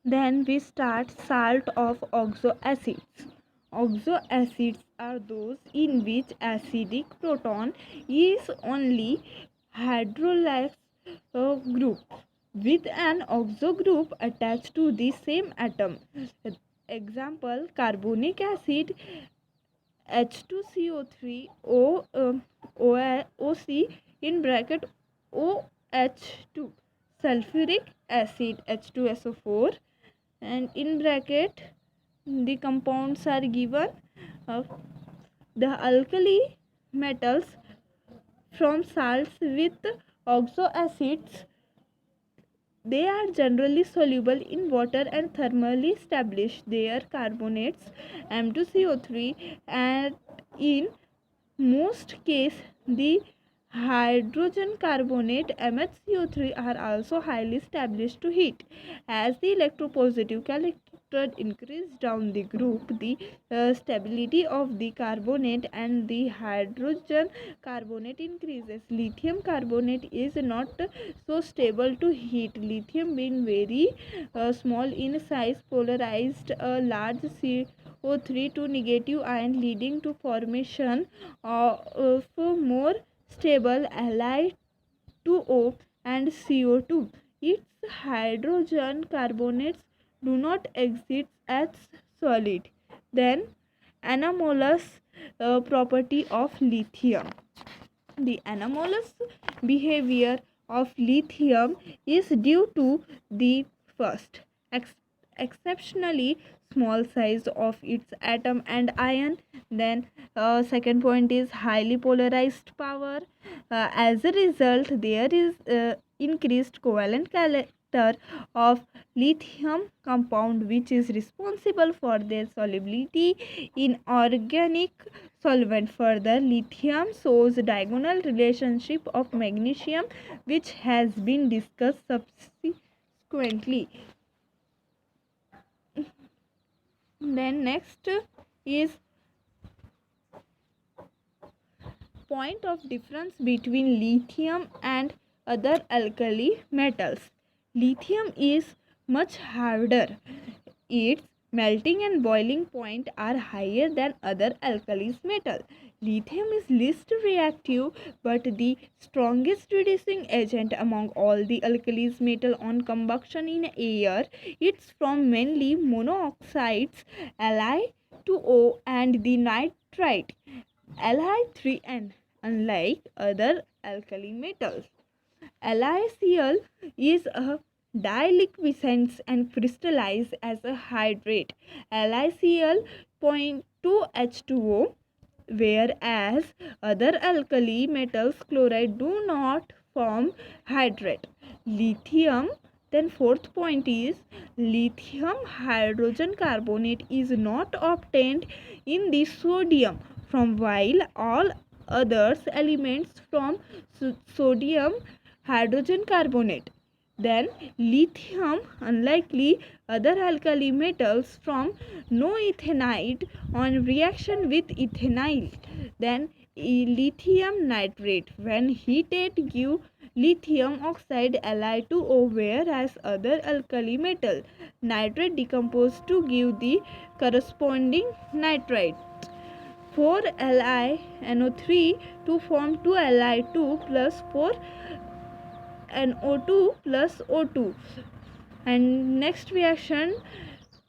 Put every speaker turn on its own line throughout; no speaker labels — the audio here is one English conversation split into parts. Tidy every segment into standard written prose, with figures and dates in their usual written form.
Then we start salt of oxoacids. Oxoacids are those in which acidic proton is only hydrolyzed group with an oxo group attached to the same atom. Example: carbonic acid H2CO3 OC in bracket OH2, sulfuric acid H2SO4, and in bracket the compounds are given. uh, the alkali metals from salts with oxoacids, they are generally soluble in water and thermally establish their carbonates M2CO3, and in most cases the hydrogen carbonate MHCO3 are also highly established to heat. As the electropositive character increase down the group, the stability of the carbonate and the hydrogen carbonate increases. Lithium carbonate is not so stable to heat. Lithium being very small in size polarized a large CO3 to negative ion, leading to formation of more stable Li2O and CO2. Its hydrogen carbonates do not exist as solid. Then anomalous property of lithium. The anomalous behavior of lithium is due to the first ex- exceptionally small size of its atom and ion. Then second point is highly polarized power. As a result, there is increased covalent character of lithium compound, which is responsible for their solubility in organic solvent. Further, lithium shows diagonal relationship of magnesium, which has been discussed subsequently. Then next is point of difference between lithium and other alkali metals. Lithium is much harder. Its melting and boiling point are higher than other alkalis metal. Lithium is least reactive but the strongest reducing agent among all the alkalis metal on combustion in air. It's from mainly monoxides Li2O and the nitrite Li3N. Unlike other alkali metals, LiCl is a diliquescence and crystallize as a hydrate. LiCl 0.2H2O, whereas other alkali metals chloride do not form hydrate. Lithium, then fourth point is lithium hydrogen carbonate is not obtained in the sodium from, while all others elements from sodium hydrogen carbonate. Then lithium, unlikely other alkali metals, from no ethanide on reaction with ethanol. Then lithium nitrate, when heated, give lithium oxide Li2O, whereas other alkali metal nitrate decomposed to give the corresponding nitrite. 4 LiNO3 to form 2 Li2 plus 4 NO2 plus O2, and next reaction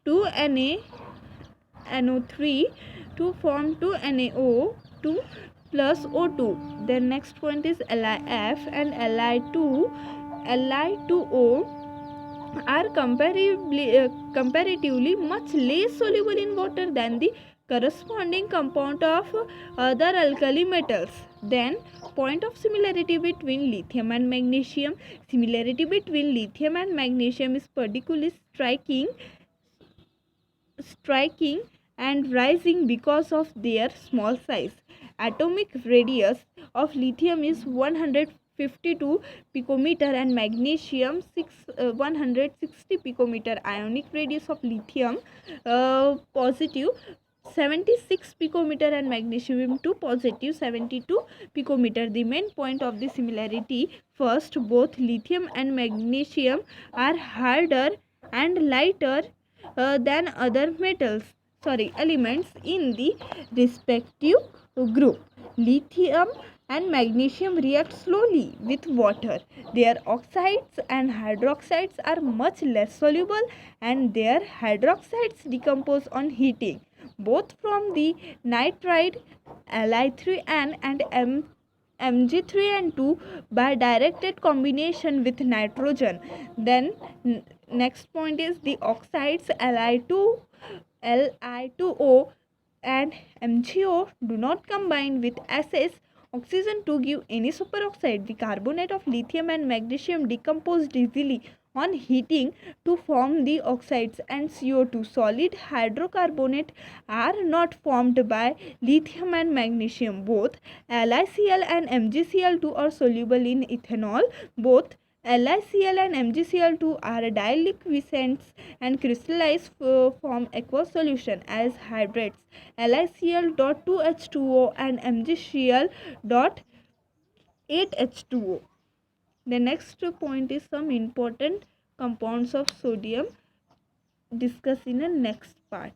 2 NaNO3 to form 2 NaO2 plus O2. Then next point is LiF and Li2O are comparatively much less soluble in water than the corresponding compound of other alkali metals. Then point of similarity between lithium and magnesium. Similarity between lithium and magnesium is particularly striking and rising because of their small size. Atomic radius of lithium is 152 picometer and magnesium 160 picometer. Ionic radius of lithium positive 76 picometer and magnesium 2 positive 72 picometer. The main point of the similarity: first, both lithium and magnesium are harder and lighter than other elements in the respective group. Lithium and magnesium react slowly with water. Their oxides and hydroxides are much less soluble, and their hydroxides decompose on heating, both from the nitride Li3N and Mg3N2 by directed combination with nitrogen. Then next point is the oxides Li2O and MgO do not combine with SS oxygen to give any superoxide. The carbonate of lithium and magnesium decomposed easily on heating to form the oxides and CO2. Solid hydrocarbonate are not formed by lithium and magnesium. Both LiCl and MgCl2 are soluble in ethanol. Both LiCl and MgCl2 are diliquescents and crystallize form aqueous solution as hydrates. LiCl.2H2O and MgCl.8H2O. The next point is some important compounds of sodium, discussed in the next part.